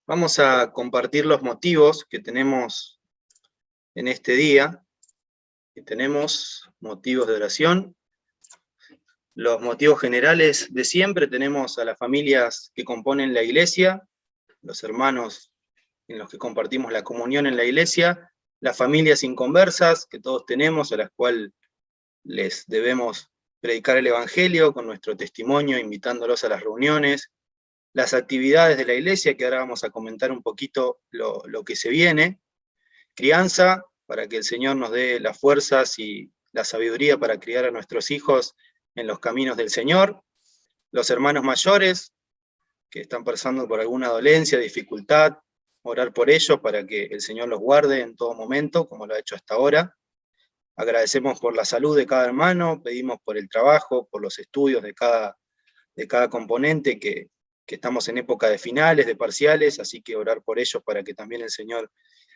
Vamos a compartir los motivos que tenemos en este día. Y tenemos motivos de oración. Los motivos generales de siempre: tenemos a las familias que componen la iglesia, los hermanos en los que compartimos la comunión en la iglesia, las familias inconversas que todos tenemos, a las cuales les debemos predicar el evangelio con nuestro testimonio, invitándolos a las reuniones, las actividades de la iglesia, que ahora vamos a comentar un poquito lo que se viene, crianza, para que el Señor nos dé las fuerzas y la sabiduría para criar a nuestros hijos en los caminos del Señor, los hermanos mayores que están pasando por alguna dolencia, dificultad, orar por ellos para que el Señor los guarde en todo momento, como lo ha hecho hasta ahora. Agradecemos por la salud de cada hermano, pedimos por el trabajo, por los estudios de cada componente, que estamos en época de finales, de parciales, así que orar por ellos para que también el Señor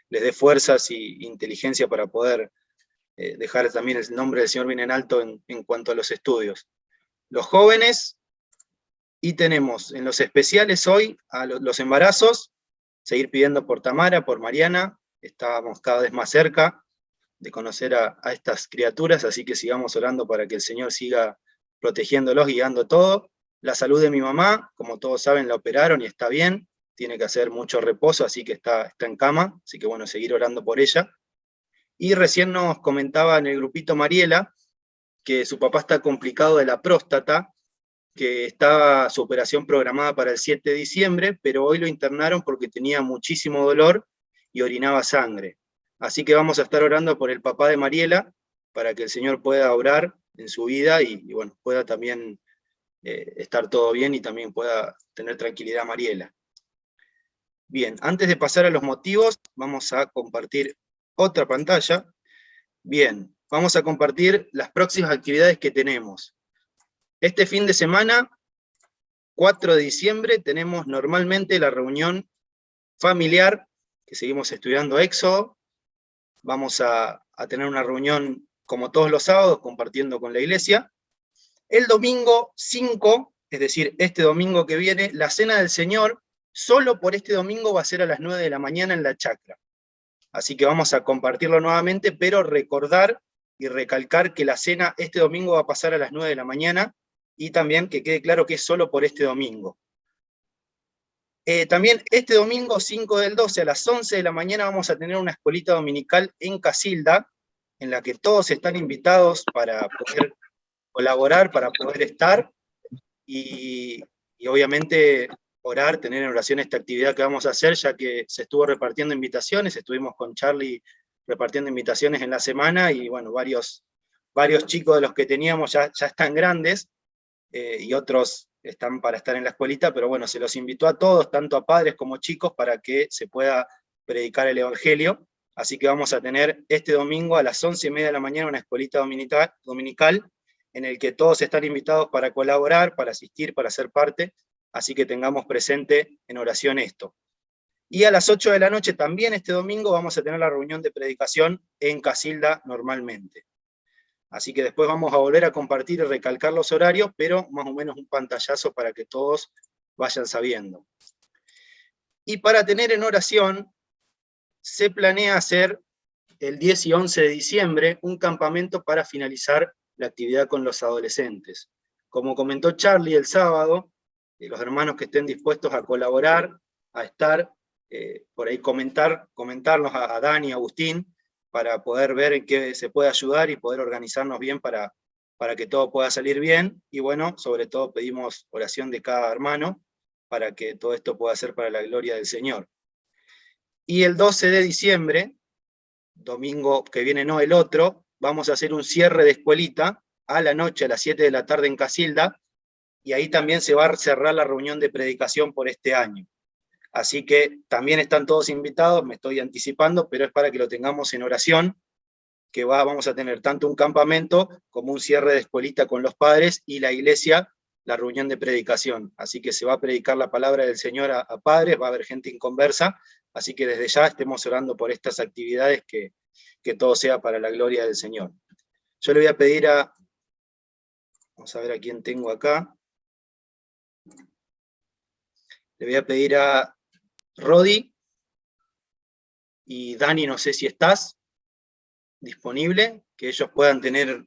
les dé fuerzas y inteligencia para poder dejar también el nombre del Señor bien en alto en cuanto a los estudios. Los jóvenes, y tenemos en los especiales hoy a los embarazos, seguir pidiendo por Tamara, por Mariana, estamos cada vez más cerca de conocer a estas criaturas, así que sigamos orando para que el Señor siga protegiéndolos, guiando todo. La salud de mi mamá, como todos saben, la operaron y está bien, tiene que hacer mucho reposo, así que está en cama, así que bueno, seguir orando por ella. Y recién nos comentaba en el grupito Mariela que su papá está complicado de la próstata, que estaba su operación programada para el 7 de diciembre, pero hoy lo internaron porque tenía muchísimo dolor y orinaba sangre. Así que vamos a estar orando por el papá de Mariela, para que el Señor pueda obrar en su vida y bueno, pueda también estar todo bien y también pueda tener tranquilidad Mariela. Bien, antes de pasar a los motivos, vamos a compartir otra pantalla. Bien, vamos a compartir las próximas actividades que tenemos. Este fin de semana, 4 de diciembre, tenemos normalmente la reunión familiar, que seguimos estudiando Éxodo. Vamos a tener una reunión como todos los sábados, compartiendo con la iglesia. El domingo 5, es decir, este domingo que viene, la Cena del Señor, solo por este domingo va a ser a las 9 de la mañana en la chacra. Así que vamos a compartirlo nuevamente, pero recordar y recalcar que la cena este domingo va a pasar a las 9 de la mañana, y también que quede claro que es solo por este domingo. También este domingo 5 del 12 a las 11 de la mañana vamos a tener una escuelita dominical en Casilda, en la que todos están invitados para poder colaborar, para poder estar, y obviamente orar, tener en oración esta actividad que vamos a hacer, ya que se estuvo repartiendo invitaciones, estuvimos con Charlie repartiendo invitaciones en la semana, y bueno, varios chicos de los que teníamos ya están grandes, y otros están para estar en la escuelita, pero bueno, se los invitó a todos, tanto a padres como chicos, para que se pueda predicar el Evangelio. Así que vamos a tener este domingo a las 11:30 de la mañana una escuelita dominical, en el que todos están invitados para colaborar, para asistir, para ser parte, así que tengamos presente en oración esto. Y a las 8 de la noche también este domingo vamos a tener la reunión de predicación en Casilda normalmente. Así que después vamos a volver a compartir y recalcar los horarios, pero más o menos un pantallazo para que todos vayan sabiendo. Y para tener en oración, se planea hacer el 10 y 11 de diciembre un campamento para finalizar la actividad con los adolescentes. Como comentó Charlie el sábado, los hermanos que estén dispuestos a colaborar, a estar, por ahí comentarnos a Dani, a Agustín, para poder ver en qué se puede ayudar y poder organizarnos bien para que todo pueda salir bien. Y bueno, sobre todo pedimos oración de cada hermano para que todo esto pueda ser para la gloria del Señor. Y el 12 de diciembre, domingo que viene, no el otro, vamos a hacer un cierre de escuelita a la noche, a las 7 de la tarde en Casilda, y ahí también se va a cerrar la reunión de predicación por este año. Así que también están todos invitados, me estoy anticipando, pero es para que lo tengamos en oración, que vamos a tener tanto un campamento como un cierre de escuelita con los padres, y la iglesia, la reunión de predicación. Así que se va a predicar la palabra del Señor a padres, va a haber gente inconversa, así que desde ya estemos orando por estas actividades, que todo sea para la gloria del Señor. Yo le voy a pedir vamos a ver a quién tengo acá. Le voy a pedir a Rodi y Dani, no sé si estás disponible, que ellos puedan tener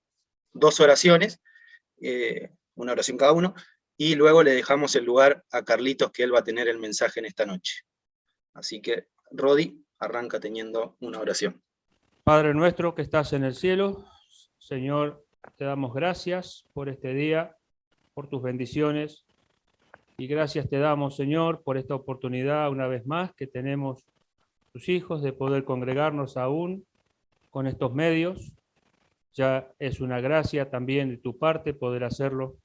2 oraciones, una oración cada uno, y luego le dejamos el lugar a Carlitos, que él va a tener el mensaje en esta noche. Así que, Rodi, arranca teniendo una oración. Padre nuestro que estás en el cielo, Señor, te damos gracias por este día, por tus bendiciones, y gracias te damos, Señor, por esta oportunidad una vez más que tenemos tus hijos de poder congregarnos aún con estos medios. Ya es una gracia también de tu parte poder hacerlo.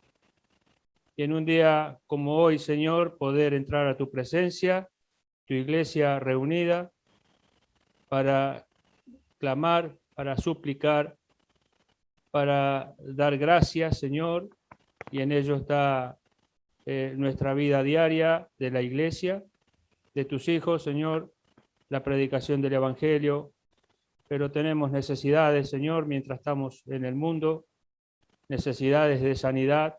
Y en un día como hoy, Señor, poder entrar a tu presencia, tu iglesia reunida, para clamar, para suplicar, para dar gracias, Señor, y en ello está nuestra vida diaria de la iglesia, de tus hijos, Señor, la predicación del Evangelio, pero tenemos necesidades, Señor, mientras estamos en el mundo, necesidades de sanidad,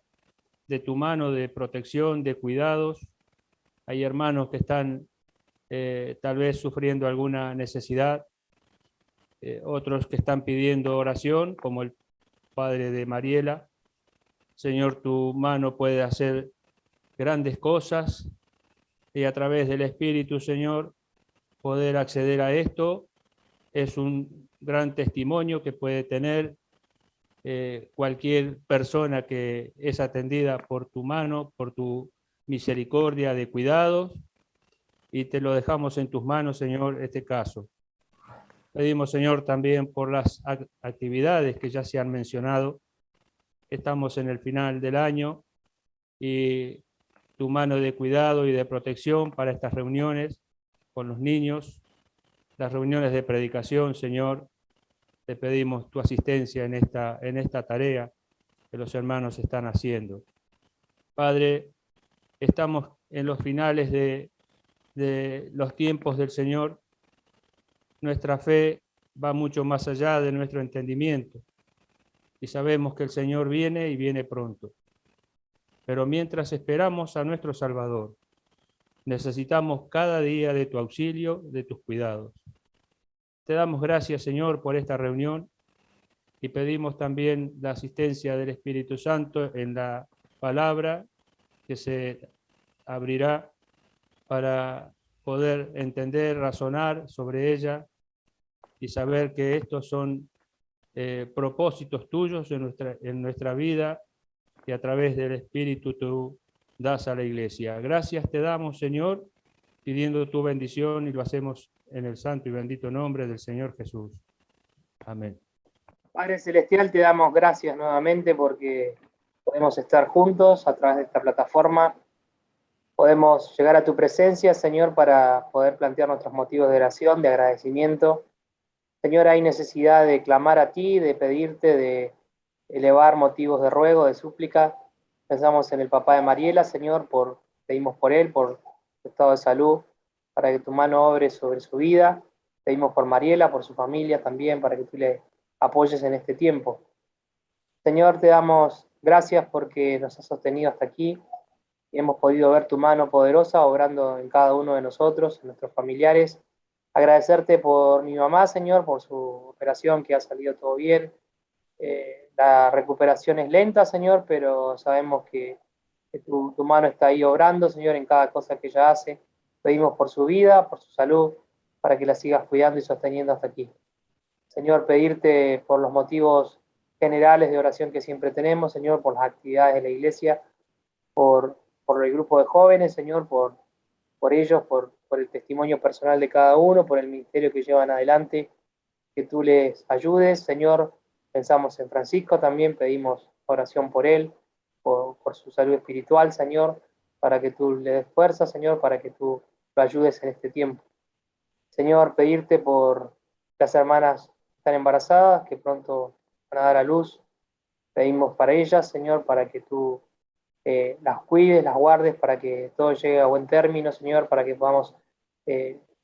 de tu mano, de protección, de cuidados. Hay hermanos que están tal vez sufriendo alguna necesidad, otros que están pidiendo oración, como el padre de Mariela. Señor, tu mano puede hacer grandes cosas y a través del Espíritu, Señor, poder acceder a esto es un gran testimonio que puede tener cualquier persona que es atendida por tu mano, por tu misericordia de cuidados, y te lo dejamos en tus manos, Señor, este caso. Pedimos, Señor, también por las actividades que ya se han mencionado. Estamos en el final del año y tu mano de cuidado y de protección para estas reuniones con los niños, las reuniones de predicación, Señor. Te pedimos tu asistencia en esta tarea que los hermanos están haciendo. Padre, estamos en los finales de los tiempos del Señor. Nuestra fe va mucho más allá de nuestro entendimiento y sabemos que el Señor viene y viene pronto. Pero mientras esperamos a nuestro Salvador, necesitamos cada día de tu auxilio, de tus cuidados. Te damos gracias, Señor, por esta reunión y pedimos también la asistencia del Espíritu Santo en la palabra que se abrirá para poder entender, razonar sobre ella y saber que estos son propósitos tuyos en nuestra vida y a través del Espíritu tú das a la iglesia. Gracias te damos, Señor, pidiendo tu bendición y lo hacemos en el santo y bendito nombre del Señor Jesús. Amén. Padre Celestial, te damos gracias nuevamente porque podemos estar juntos a través de esta plataforma. Podemos llegar a tu presencia, Señor, para poder plantear nuestros motivos de oración, de agradecimiento. Señor, hay necesidad de clamar a ti, de pedirte, de elevar motivos de ruego, de súplica. Pensamos en el papá de Mariela, Señor, pedimos por él, por su estado de salud, para que tu mano obre sobre su vida. Pedimos por Mariela, por su familia también, para que tú le apoyes en este tiempo. Señor, te damos gracias porque nos has sostenido hasta aquí y hemos podido ver tu mano poderosa obrando en cada uno de nosotros, en nuestros familiares. Agradecerte por mi mamá, Señor, por su operación, que ha salido todo bien. La recuperación es lenta, Señor, pero sabemos que tu mano está ahí obrando, Señor, en cada cosa que ella hace. Pedimos por su vida, por su salud, para que la sigas cuidando y sosteniendo hasta aquí. Señor, pedirte por los motivos generales de oración que siempre tenemos, Señor, por las actividades de la iglesia, por el grupo de jóvenes, Señor, por ellos, por el testimonio personal de cada uno, por el ministerio que llevan adelante, que tú les ayudes, Señor. Pensamos en Francisco también, pedimos oración por él, por su salud espiritual, Señor, para que tú le des fuerza, Señor, para que tú lo ayudes en este tiempo. Señor, pedirte por las hermanas que están embarazadas, que pronto van a dar a luz. Pedimos para ellas, Señor, para que tú las cuides, las guardes, para que todo llegue a buen término, Señor, para que podamos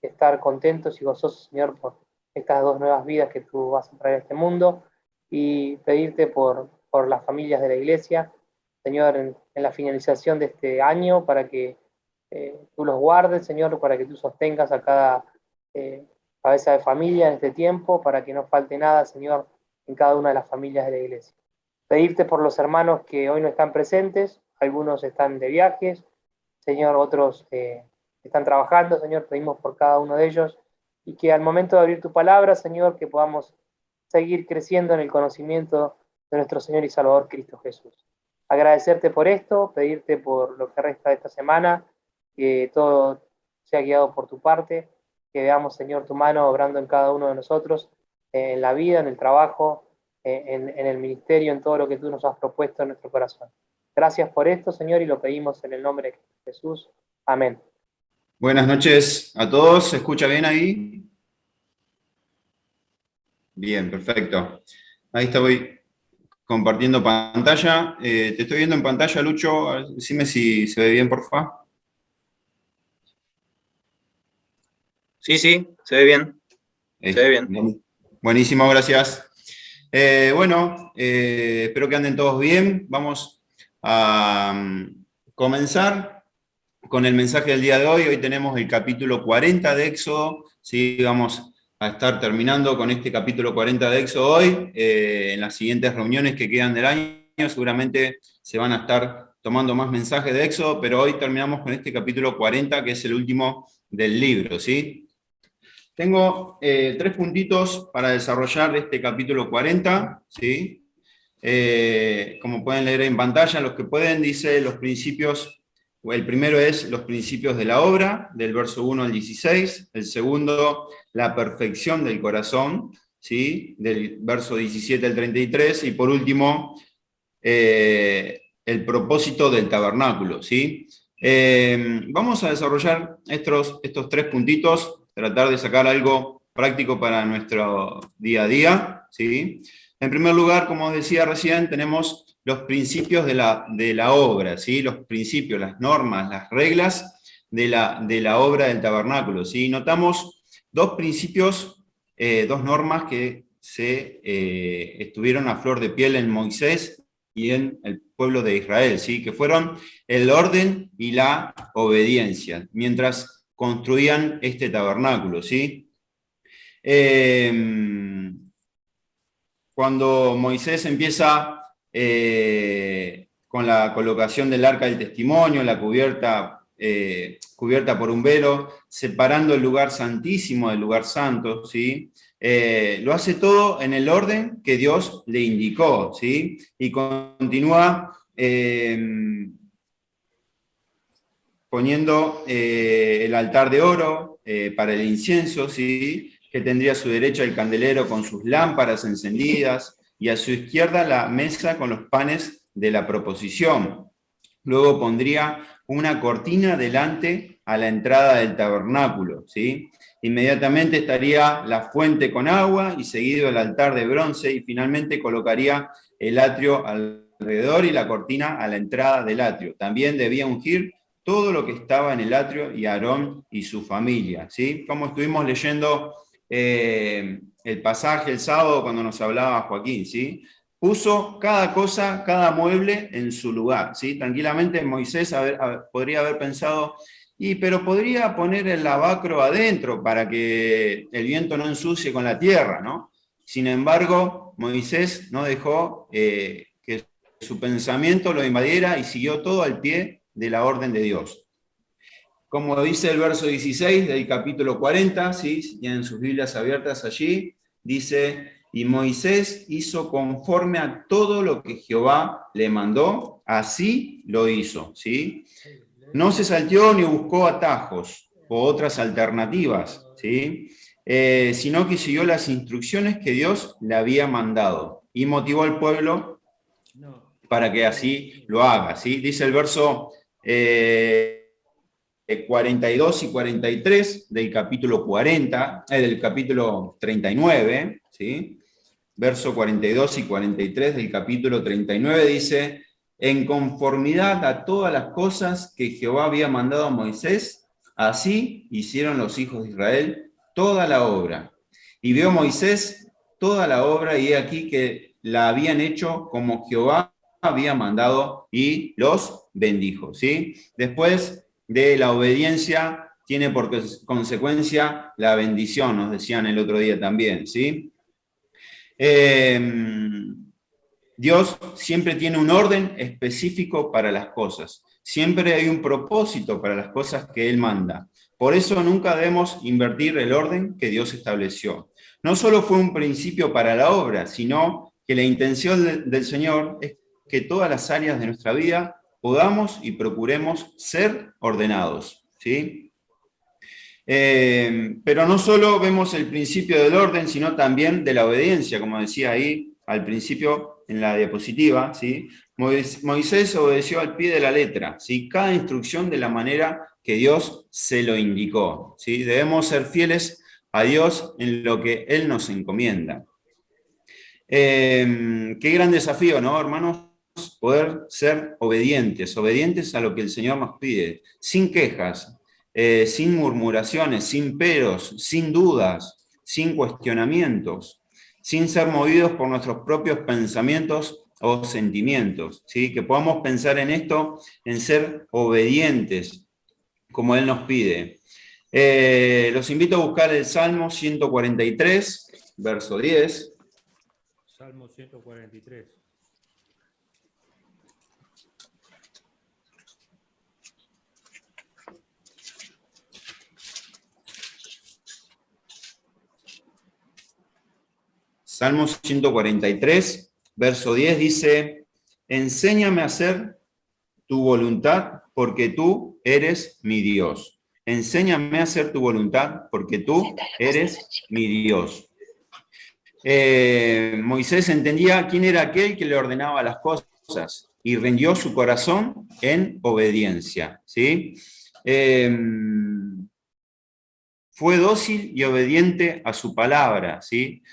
estar contentos y gozosos, Señor, por estas 2 nuevas vidas que tú vas a traer a este mundo, y pedirte por las familias de la iglesia, Señor, en la finalización de este año, para que tú los guardes, Señor, para que tú sostengas a cada cabeza de familia en este tiempo, para que no falte nada, Señor, en cada una de las familias de la iglesia. Pedirte por los hermanos que hoy no están presentes, algunos están de viajes, Señor, otros están trabajando, Señor, pedimos por cada uno de ellos, y que al momento de abrir tu palabra, Señor, que podamos seguir creciendo en el conocimiento de nuestro Señor y Salvador Cristo Jesús. Agradecerte por esto, pedirte por lo que resta de esta semana, que todo sea guiado por tu parte, que veamos, Señor, tu mano obrando en cada uno de nosotros, en la vida, en el trabajo, en el ministerio, en todo lo que tú nos has propuesto en nuestro corazón. Gracias por esto, Señor, y lo pedimos en el nombre de Jesús. Amén. Buenas noches a todos, ¿se escucha bien ahí? Bien, perfecto. Ahí estoy compartiendo pantalla. Te estoy viendo en pantalla, Lucho. Decime si se ve bien, por favor. Sí, se ve bien. Se ve bien. Buenísimo, gracias. Bueno, espero que anden todos bien. Vamos a comenzar con el mensaje del día de hoy. Hoy tenemos el capítulo 40 de Éxodo. ¿Sí? Vamos a estar terminando con este capítulo 40 de Éxodo hoy. En las siguientes reuniones que quedan del año, seguramente se van a estar tomando más mensajes de Éxodo, pero hoy terminamos con este capítulo 40, que es el último del libro, ¿sí? Tengo 3 puntitos para desarrollar este capítulo 40, ¿sí? Como pueden leer en pantalla, los que pueden, dice los principios. El primero es los principios de la obra, del verso 1 al 16. El segundo, la perfección del corazón, ¿sí? Del verso 17 al 33. Y por último, el propósito del tabernáculo, ¿sí? Vamos a desarrollar estos 3 puntitos, tratar de sacar algo práctico para nuestro día a día, ¿sí? En primer lugar, como decía recién, tenemos los principios de la obra, ¿sí? Los principios, las normas, las reglas de la obra del tabernáculo, ¿sí? Notamos 2 principios, 2 normas que estuvieron a flor de piel en Moisés y en el pueblo de Israel, ¿sí? Que fueron el orden y la obediencia, mientras construían este tabernáculo, ¿sí? Cuando Moisés empieza con la colocación del arca del testimonio, la cubierta por un velo, separando el lugar santísimo del lugar santo, ¿sí? Lo hace todo en el orden que Dios le indicó, ¿sí? Y continúa poniendo el altar de oro para el incienso, ¿sí? Que tendría a su derecha el candelero con sus lámparas encendidas, y a su izquierda la mesa con los panes de la proposición. Luego pondría una cortina delante a la entrada del tabernáculo, ¿sí? Inmediatamente estaría la fuente con agua, y seguido el altar de bronce, y finalmente colocaría el atrio alrededor y la cortina a la entrada del atrio. También debía ungir todo lo que estaba en el atrio, y Aarón y su familia, ¿sí? Como estuvimos leyendo el pasaje el sábado cuando nos hablaba Joaquín, ¿sí? Puso cada cosa, cada mueble en su lugar, ¿sí? Tranquilamente Moisés podría haber pensado, pero podría poner el lavacro adentro para que el viento no ensucie con la tierra, ¿no? Sin embargo, Moisés no dejó que su pensamiento lo invadiera y siguió todo al pie de la orden de Dios. Como dice el verso 16 del capítulo 40, ¿sí? Si tienen sus Biblias abiertas allí, dice: y Moisés hizo conforme a todo lo que Jehová le mandó, así lo hizo, ¿sí? No se salteó ni buscó atajos o otras alternativas, ¿sí? Sino que siguió las instrucciones que Dios le había mandado y motivó al pueblo para que así lo haga, ¿sí? Dice el verso 42 y 43 del capítulo 40, del capítulo 39, ¿sí? Verso 42 y 43 del capítulo 39 dice: en conformidad a todas las cosas que Jehová había mandado a Moisés, así hicieron los hijos de Israel toda la obra. Y vio Moisés toda la obra, y he aquí que la habían hecho como Jehová había mandado, y los bendijo, ¿sí? Después de la obediencia tiene por consecuencia la bendición, nos decían el otro día también, ¿sí? Dios siempre tiene un orden específico para las cosas. Siempre hay un propósito para las cosas que Él manda. Por eso nunca debemos invertir el orden que Dios estableció. No solo fue un principio para la obra, sino que la intención del Señor es que todas las áreas de nuestra vida podamos y procuremos ser ordenados, ¿sí? Pero no solo vemos el principio del orden, sino también de la obediencia, como decía ahí al principio en la diapositiva, ¿sí? Moisés obedeció al pie de la letra, ¿sí? Cada instrucción de la manera que Dios se lo indicó, ¿sí? Debemos ser fieles a Dios en lo que Él nos encomienda. Qué gran desafío, ¿no, hermanos? Poder ser obedientes a lo que el Señor nos pide, sin quejas, sin murmuraciones, sin peros, sin dudas, sin cuestionamientos, sin ser movidos por nuestros propios pensamientos o sentimientos, ¿sí? Que podamos pensar en esto, en ser obedientes, como Él nos pide. Los invito a buscar el Salmo 143, verso 10. Salmo 143. Salmo 143, verso 10 dice: enséñame a hacer tu voluntad, porque tú eres mi Dios. Enséñame a hacer tu voluntad, porque tú eres mi Dios. Moisés entendía quién era aquel que le ordenaba las cosas y rindió su corazón en obediencia, ¿sí? Fue dócil y obediente a su palabra, ¿sí?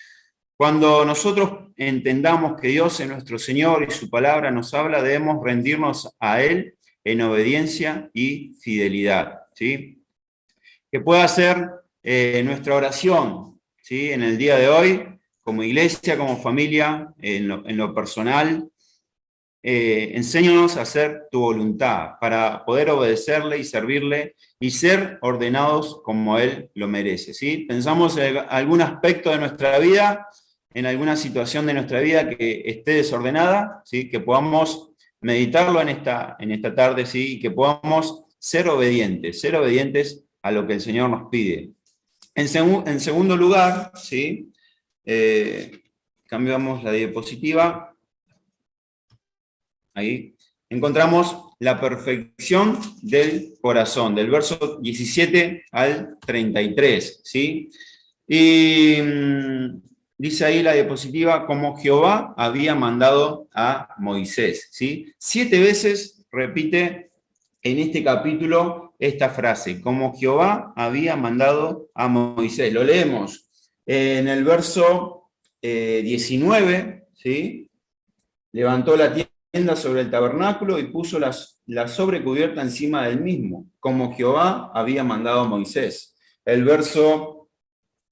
Cuando nosotros entendamos que Dios es nuestro Señor y su palabra nos habla, debemos rendirnos a Él en obediencia y fidelidad, ¿sí? Que pueda ser nuestra oración, ¿sí? En el día de hoy, como iglesia, como familia, en lo personal. Enséñanos a hacer tu voluntad para poder obedecerle y servirle y ser ordenados como Él lo merece, ¿sí? Pensamos en algún aspecto de nuestra vida, en alguna situación de nuestra vida que esté desordenada, ¿sí? Que podamos meditarlo en esta tarde, ¿sí? Y que podamos ser obedientes a lo que el Señor nos pide. En segundo lugar, ¿sí? Cambiamos la diapositiva. Ahí encontramos la perfección del corazón, del verso 17 al 33, ¿sí? Y dice ahí la diapositiva, como Jehová había mandado a Moisés, ¿sí? 7 veces repite en este capítulo esta frase, como Jehová había mandado a Moisés. Lo leemos en el verso 19, ¿sí? Levantó la tienda sobre el tabernáculo y puso la sobrecubierta encima del mismo, como Jehová había mandado a Moisés. El verso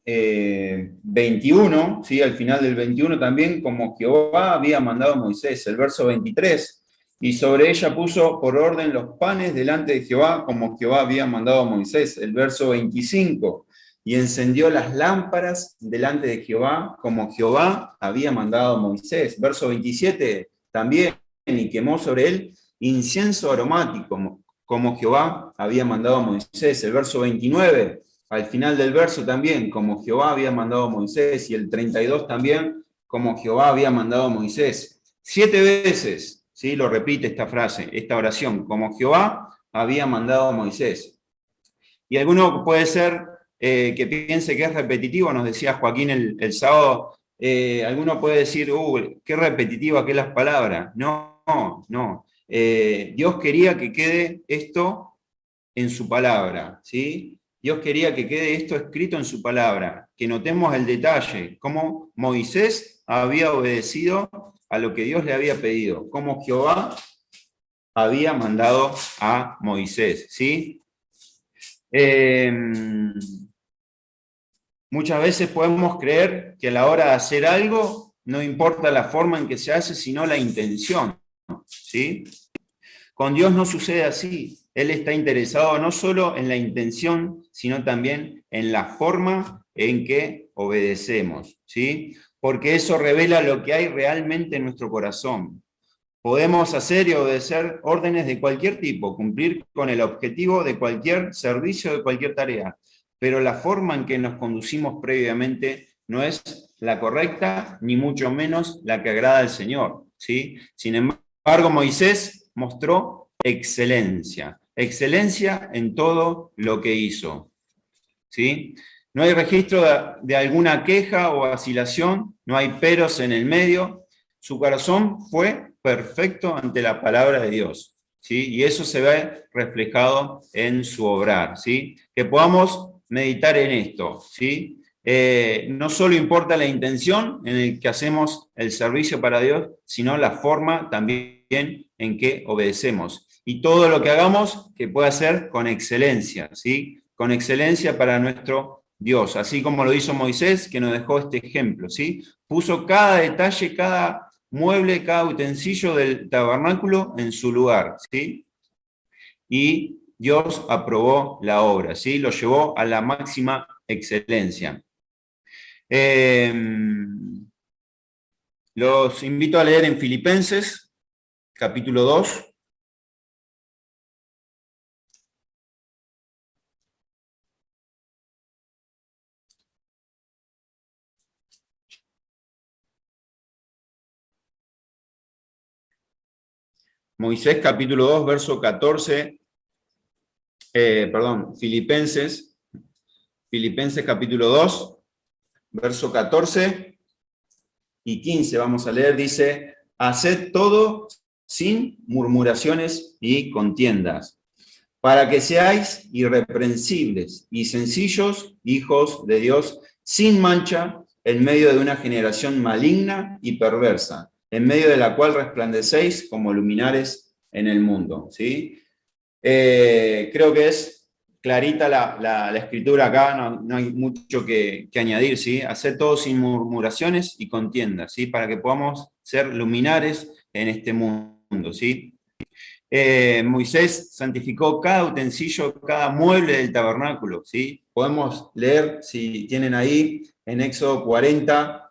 21, ¿sí? Al final del 21 también, como Jehová había mandado a Moisés. El verso 23, y sobre ella puso por orden los panes delante de Jehová, como Jehová había mandado a Moisés. El verso 25, y encendió las lámparas delante de Jehová, como Jehová había mandado a Moisés. Verso 27, también, y quemó sobre él incienso aromático, como Jehová había mandado a Moisés. El verso 29, al final del verso también, como Jehová había mandado a Moisés. Y el 32 también, como Jehová había mandado a Moisés. 7 veces, ¿sí? Lo repite esta frase, esta oración, como Jehová había mandado a Moisés. Y alguno puede ser que piense que es repetitivo, nos decía Joaquín el sábado. Alguno puede decir, qué repetitiva que es las palabras. No. Dios quería que quede esto en su palabra, ¿sí? Dios quería que quede esto escrito en su palabra, que notemos el detalle, cómo Moisés había obedecido a lo que Dios le había pedido, cómo Jehová había mandado a Moisés, ¿sí? Muchas veces podemos creer que a la hora de hacer algo no importa la forma en que se hace, sino la intención, ¿sí? Con Dios no sucede así. Él está interesado no solo en la intención, sino también en la forma en que obedecemos, ¿sí? Porque eso revela lo que hay realmente en nuestro corazón. Podemos hacer y obedecer órdenes de cualquier tipo, cumplir con el objetivo de cualquier servicio, de cualquier tarea, pero la forma en que nos conducimos previamente no es la correcta, ni mucho menos la que agrada al Señor, ¿sí? Sin embargo, Moisés mostró excelencia en todo lo que hizo, ¿sí? No hay registro de alguna queja o vacilación, no hay peros en el medio. Su corazón fue perfecto ante la palabra de Dios, ¿sí? Y eso se ve reflejado en su obrar, ¿sí? Que podamos meditar en esto, ¿sí? No solo importa la intención en el que hacemos el servicio para Dios, sino la forma también en que obedecemos. Y todo lo que hagamos que pueda ser con excelencia, ¿sí? Con excelencia para nuestro Dios, así como lo hizo Moisés, que nos dejó este ejemplo, ¿sí? Puso cada detalle, cada mueble, cada utensilio del tabernáculo en su lugar, ¿sí? Y Dios aprobó la obra, ¿sí? Lo llevó a la máxima excelencia. Los invito a leer en Filipenses, capítulo 2. Moisés capítulo 2, verso 14, Filipenses capítulo 2, verso 14 y 15, vamos a leer, dice, haced todo sin murmuraciones y contiendas, para que seáis irreprensibles y sencillos hijos de Dios, sin mancha, en medio de una generación maligna y perversa, en medio de la cual resplandecéis como luminares en el mundo, ¿sí? Creo que es clarita la escritura acá, no hay mucho que añadir, ¿sí? Hacer todo sin murmuraciones y contiendas, ¿sí? Para que podamos ser luminares en este mundo, ¿sí? Moisés santificó cada utensilio, cada mueble del tabernáculo, ¿sí? Podemos leer, si tienen ahí, en Éxodo 40,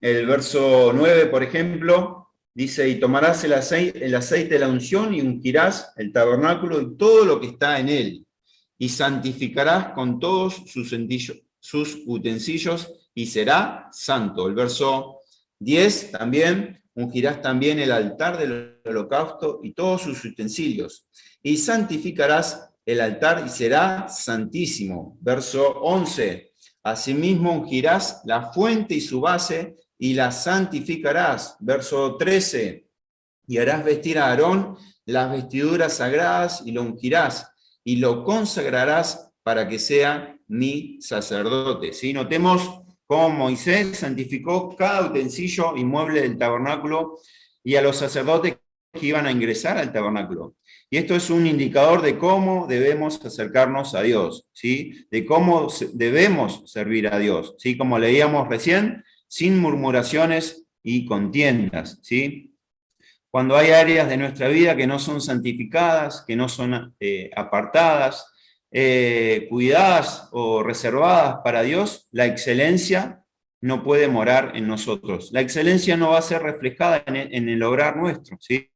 el verso 9, por ejemplo, dice, y tomarás el aceite de la unción y ungirás el tabernáculo y todo lo que está en él, y santificarás con todos sus utensilios y será santo. El verso 10 también, ungirás también el altar del holocausto y todos sus utensilios, y santificarás el altar y será santísimo. Verso 11, asimismo ungirás la fuente y su base y la santificarás. Verso 13, y harás vestir a Aarón las vestiduras sagradas y lo ungirás y lo consagrarás para que sea mi sacerdote. ¿Sí? Notemos cómo Moisés santificó cada utensilio y mueble del tabernáculo y a los sacerdotes que iban a ingresar al tabernáculo. Y esto es un indicador de cómo debemos acercarnos a Dios, ¿sí? De cómo debemos servir a Dios, ¿sí? Como leíamos recién, sin murmuraciones y contiendas, ¿sí? Cuando hay áreas de nuestra vida que no son santificadas, que no son apartadas, cuidadas o reservadas para Dios, la excelencia no puede morar en nosotros. La excelencia no va a ser reflejada en el obrar nuestro, ¿sí?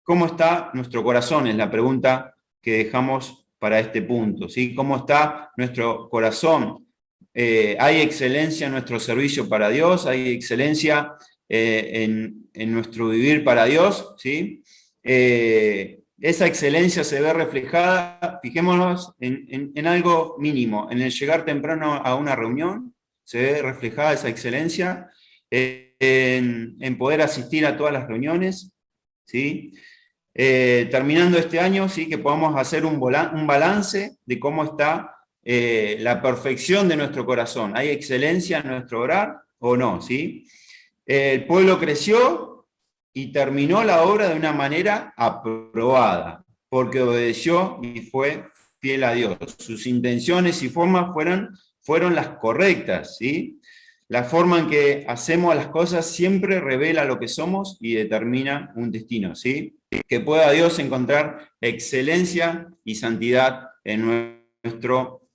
¿Cómo está nuestro corazón? Es la pregunta que dejamos para este punto, ¿sí? ¿Cómo está nuestro corazón? ¿Hay excelencia en nuestro servicio para Dios? ¿Hay excelencia en nuestro vivir para Dios? ¿Sí? Esa excelencia se ve reflejada, fijémonos, en algo mínimo, en el llegar temprano a una reunión, se ve reflejada esa excelencia, en poder asistir a todas las reuniones, ¿sí? Terminando este año, ¿sí? Que podamos hacer un balance de cómo está la perfección de nuestro corazón. ¿Hay excelencia en nuestro orar o no? ¿Sí? El pueblo creció y terminó la obra de una manera aprobada, porque obedeció y fue fiel a Dios. Sus intenciones y formas fueron las correctas, ¿sí? La forma en que hacemos las cosas siempre revela lo que somos y determina un destino, ¿sí? Que pueda Dios encontrar excelencia y santidad en nuestro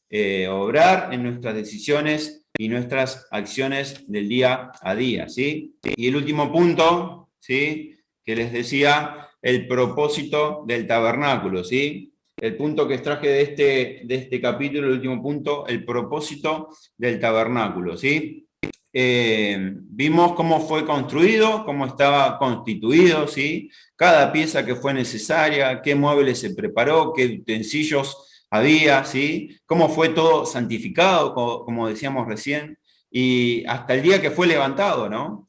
obrar, en nuestras decisiones y nuestras acciones del día a día, ¿sí? Y el último punto, ¿sí?, que les decía, el propósito del tabernáculo, ¿sí? El punto que extraje de este capítulo, el último punto, el propósito del tabernáculo, ¿sí? Vimos cómo fue construido, cómo estaba constituido, ¿sí? Cada pieza que fue necesaria, qué muebles se preparó, qué utensilios había, ¿sí? Cómo fue todo santificado, como decíamos recién, y hasta el día que fue levantado, ¿no?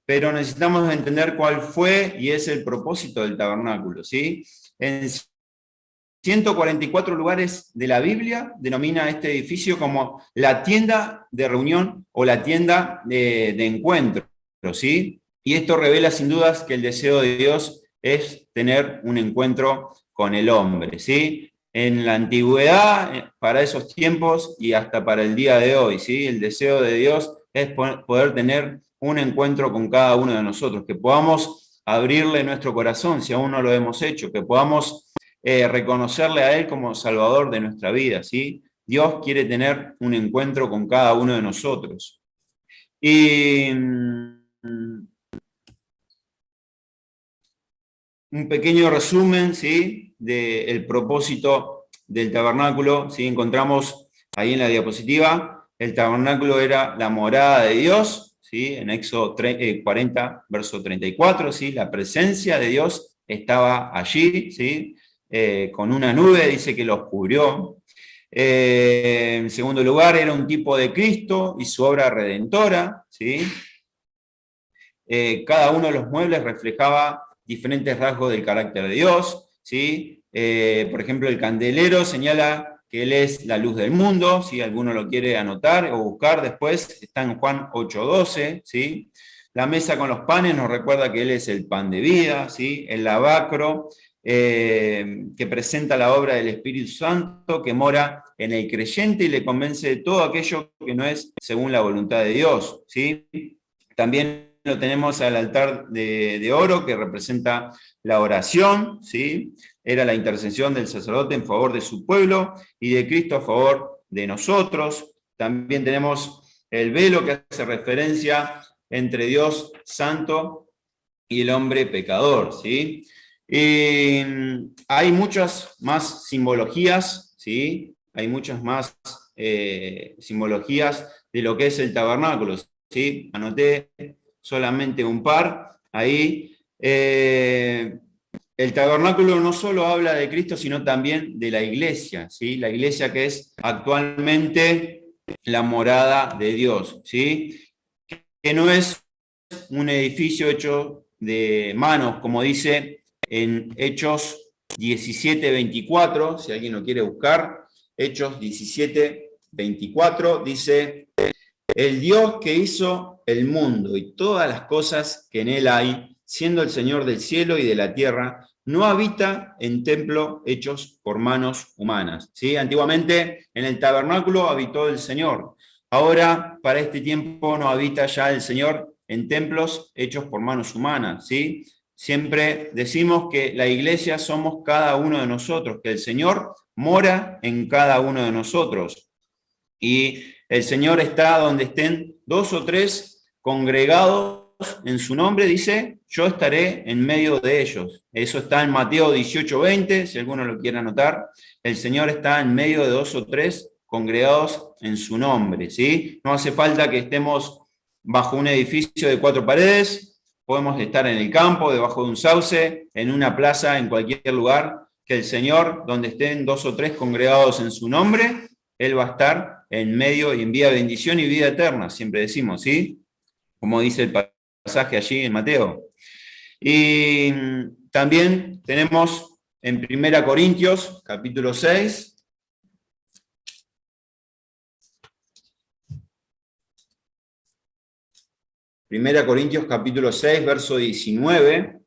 Pero necesitamos entender cuál fue y es el propósito del tabernáculo, ¿sí? En 144 lugares de la Biblia denomina este edificio como la tienda de reunión o la tienda de encuentro, ¿sí? Y esto revela sin dudas que el deseo de Dios es tener un encuentro con el hombre, ¿sí? En la antigüedad, para esos tiempos y hasta para el día de hoy, ¿sí? El deseo de Dios es poder tener un encuentro con cada uno de nosotros, que podamos abrirle nuestro corazón si aún no lo hemos hecho, que podamos reconocerle a Él como Salvador de nuestra vida, ¿sí? Dios quiere tener un encuentro con cada uno de nosotros. Y un pequeño resumen, ¿sí?, del propósito del tabernáculo, ¿sí? Encontramos ahí en la diapositiva, el tabernáculo era la morada de Dios, ¿sí? En Éxodo 40, verso 34, ¿sí? La presencia de Dios estaba allí, ¿sí? Con una nube, dice que los cubrió. En segundo lugar, era un tipo de Cristo y su obra redentora, ¿sí? Cada uno de los muebles reflejaba diferentes rasgos del carácter de Dios, ¿sí? Por ejemplo, el candelero señala que Él es la luz del mundo, si alguno lo quiere anotar o buscar después, está en Juan 8:12, ¿sí? La mesa con los panes nos recuerda que Él es el pan de vida, ¿sí? El lavacro, que presenta la obra del Espíritu Santo, que mora en el creyente y le convence de todo aquello que no es según la voluntad de Dios, ¿sí? También lo tenemos al altar de oro, que representa la oración, ¿sí? Era la intercesión del sacerdote en favor de su pueblo y de Cristo a favor de nosotros. También tenemos el velo, que hace referencia entre Dios santo y el hombre pecador, ¿sí? Hay muchas más simbologías, ¿sí? Hay muchas más simbologías de lo que es el tabernáculo, ¿sí? Anoté solamente un par ahí. El tabernáculo no solo habla de Cristo, sino también de la iglesia, ¿sí? La iglesia que es actualmente la morada de Dios, ¿sí? Que no es un edificio hecho de manos, como dice en Hechos 17:24, si alguien lo quiere buscar, Hechos 17:24, dice: el Dios que hizo el mundo y todas las cosas que en él hay, siendo el Señor del cielo y de la tierra, no habita en templo hechos por manos humanas, ¿sí? Antiguamente en el tabernáculo habitó el Señor. Ahora, para este tiempo, no habita ya el Señor en templos hechos por manos humanas, ¿sí? Siempre decimos que la iglesia somos cada uno de nosotros, que el Señor mora en cada uno de nosotros. Y el Señor está donde estén 2 o 3 congregados en su nombre, dice: yo estaré en medio de ellos. Eso está en Mateo 18:20, si alguno lo quiere anotar. El Señor está en medio de 2 o 3 congregados en su nombre, ¿sí? No hace falta que estemos bajo un edificio de 4 paredes, podemos estar en el campo, debajo de un sauce, en una plaza, en cualquier lugar, que el Señor, donde estén 2 o 3 congregados en su nombre, Él va a estar en medio y envía bendición y vida eterna, siempre decimos, ¿sí? Como dice el pasaje allí en Mateo. Y también tenemos en 1 Corintios, capítulo 6, Primera Corintios capítulo 6, verso 19,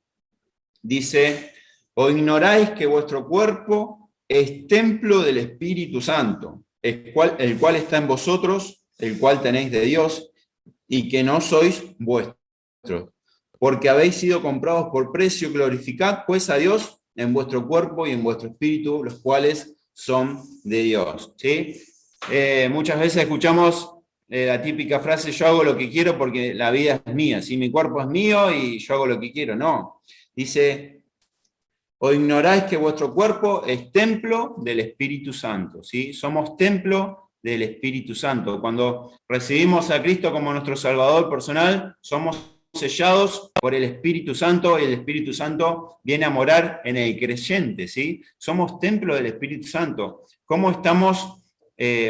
dice: ¿o ignoráis que vuestro cuerpo es templo del Espíritu Santo, el cual está en vosotros, el cual tenéis de Dios, y que no sois vuestros, porque habéis sido comprados por precio. Glorificad pues a Dios en vuestro cuerpo y en vuestro espíritu, los cuales son de Dios. ¿Sí? Muchas veces escuchamos la típica frase: yo hago lo que quiero porque la vida es mía, ¿sí? Mi cuerpo es mío y yo hago lo que quiero. No, dice: o ignoráis que vuestro cuerpo es templo del Espíritu Santo, ¿sí? Somos templo del Espíritu Santo. Cuando recibimos a Cristo como nuestro Salvador personal, somos sellados por el Espíritu Santo, y el Espíritu Santo viene a morar en el creyente, ¿sí? Somos templo del Espíritu Santo. ¿Cómo estamos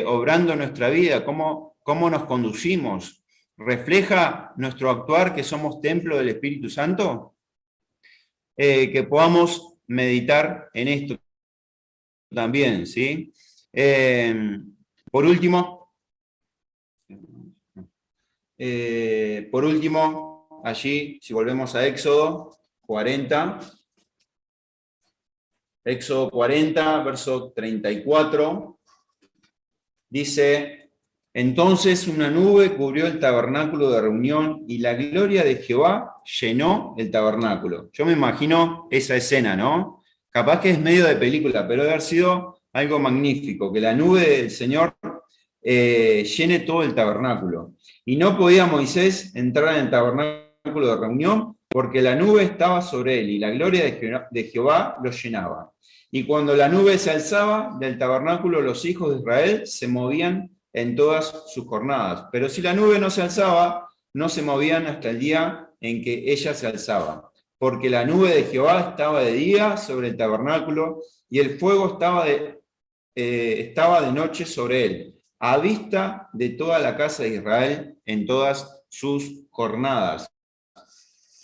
obrando nuestra vida? ¿Cómo nos conducimos? ¿Refleja nuestro actuar que somos templo del Espíritu Santo? Que podamos meditar en esto también, ¿sí? Por último, allí, si volvemos a Éxodo 40, verso 34, dice: entonces una nube cubrió el tabernáculo de reunión y la gloria de Jehová llenó el tabernáculo. Yo me imagino esa escena, ¿no? Capaz que es medio de película, pero debe haber sido algo magnífico, que la nube del Señor llene todo el tabernáculo. Y no podía Moisés entrar en el tabernáculo de reunión porque la nube estaba sobre él y la gloria de Jehová lo llenaba. Y cuando la nube se alzaba del tabernáculo, los hijos de Israel se movían en todas sus jornadas. Pero si la nube no se alzaba, no se movían hasta el día en que ella se alzaba. Porque la nube de Jehová estaba de día sobre el tabernáculo y el fuego estaba de noche sobre él, a vista de toda la casa de Israel en todas sus jornadas.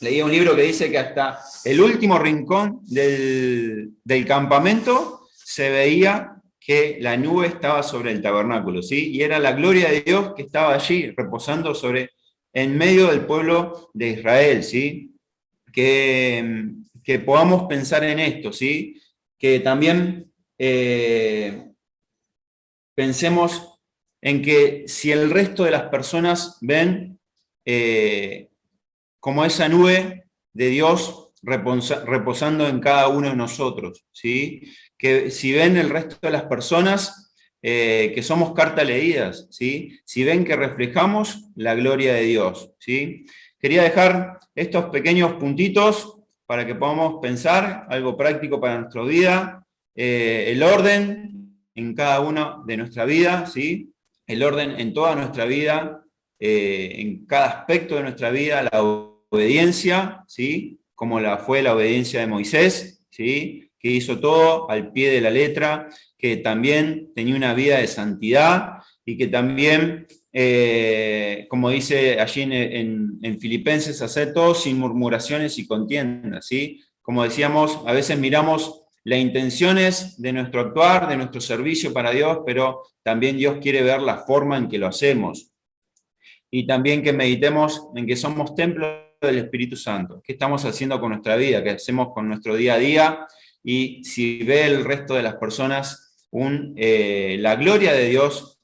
Leía un libro que dice que hasta el último rincón del campamento se veía que la nube estaba sobre el tabernáculo, ¿sí? Y era la gloria de Dios que estaba allí reposando en medio del pueblo de Israel, ¿sí? Que podamos pensar en esto, ¿sí? Que también pensemos en que si el resto de las personas ven como esa nube de Dios reposando en cada uno de nosotros, ¿sí? Que si ven el resto de las personas que somos cartas leídas, ¿sí? Si ven que reflejamos la gloria de Dios, ¿sí? Quería dejar estos pequeños puntitos para que podamos pensar algo práctico para nuestra vida, el orden en cada una de nuestra vida, ¿sí? El orden en toda nuestra vida, en cada aspecto de nuestra vida, la obediencia, ¿sí? Como fue la obediencia de Moisés, ¿sí? Que hizo todo al pie de la letra, que también tenía una vida de santidad y que también, como dice allí en Filipenses, hacer todo sin murmuraciones y contiendas, ¿sí? Como decíamos, a veces miramos las intenciones de nuestro actuar, de nuestro servicio para Dios, pero también Dios quiere ver la forma en que lo hacemos. Y también que meditemos en que somos templo del Espíritu Santo. ¿Qué estamos haciendo con nuestra vida? ¿Qué hacemos con nuestro día a día? Y si ve el resto de las personas la gloria de Dios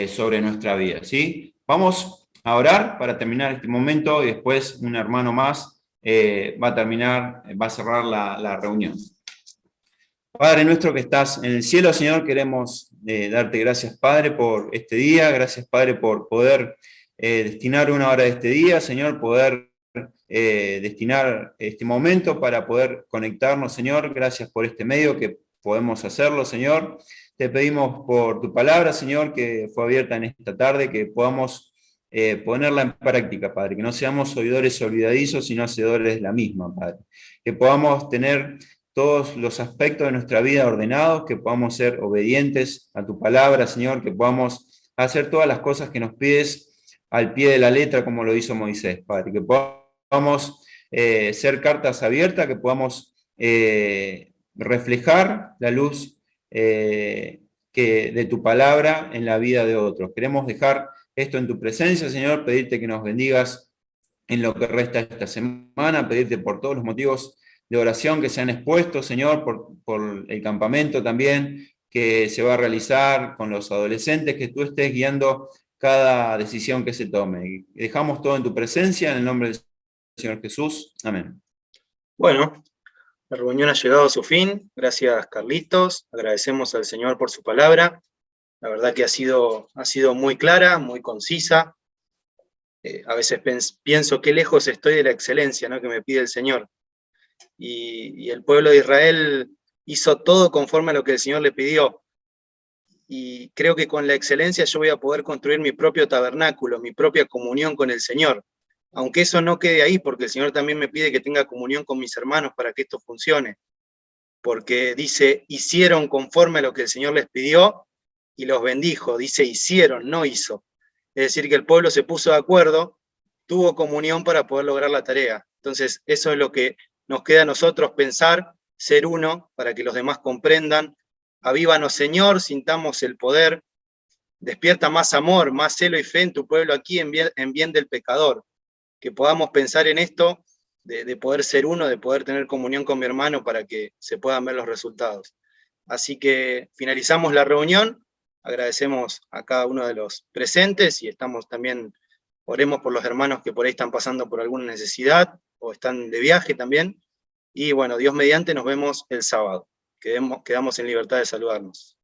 sobre nuestra vida, ¿sí? Vamos a orar para terminar este momento y después un hermano más va a cerrar la reunión. Padre nuestro que estás en el cielo, Señor, queremos darte gracias, Padre, por este día. Gracias, Padre, por poder destinar una hora de este día, Señor, poder destinar este momento para poder conectarnos, Señor. Gracias por este medio que podemos hacerlo, Señor. Te pedimos por tu palabra, Señor, que fue abierta en esta tarde, que podamos ponerla en práctica, Padre, que no seamos oidores olvidadizos, sino hacedores de la misma, Padre. Que podamos tener todos los aspectos de nuestra vida ordenados, que podamos ser obedientes a tu palabra, Señor, que podamos hacer todas las cosas que nos pides al pie de la letra, como lo hizo Moisés, Padre, que podamos ser cartas abiertas, que podamos reflejar la luz de tu palabra en la vida de otros. Queremos dejar esto en tu presencia, Señor, pedirte que nos bendigas en lo que resta esta semana, pedirte por todos los motivos de oración que se han expuesto, Señor, por el campamento también que se va a realizar con los adolescentes, que tú estés guiando cada decisión que se tome. Y dejamos todo en tu presencia, en el nombre del Señor Jesús. Amén. Bueno, la reunión ha llegado a su fin. Gracias, Carlitos. Agradecemos al Señor por su palabra. La verdad que ha sido muy clara, muy concisa. A veces pienso qué lejos estoy de la excelencia, ¿no?, que me pide el Señor. Y el pueblo de Israel hizo todo conforme a lo que el Señor le pidió. Y creo que con la excelencia yo voy a poder construir mi propio tabernáculo, mi propia comunión con el Señor. Aunque eso no quede ahí, porque el Señor también me pide que tenga comunión con mis hermanos para que esto funcione. Porque dice, hicieron conforme a lo que el Señor les pidió y los bendijo. Dice, hicieron, no hizo. Es decir, que el pueblo se puso de acuerdo, tuvo comunión para poder lograr la tarea. Entonces, eso es lo que nos queda a nosotros pensar, ser uno, para que los demás comprendan. Avívanos, Señor, sintamos el poder. Despierta más amor, más celo y fe en tu pueblo aquí en bien del pecador. Que podamos pensar en esto, de poder ser uno, de poder tener comunión con mi hermano para que se puedan ver los resultados. Así que finalizamos la reunión. Agradecemos a cada uno de los presentes y estamos también, oremos por los hermanos que por ahí están pasando por alguna necesidad o están de viaje también. Y bueno, Dios mediante, nos vemos el sábado. Quedamos en libertad de saludarnos.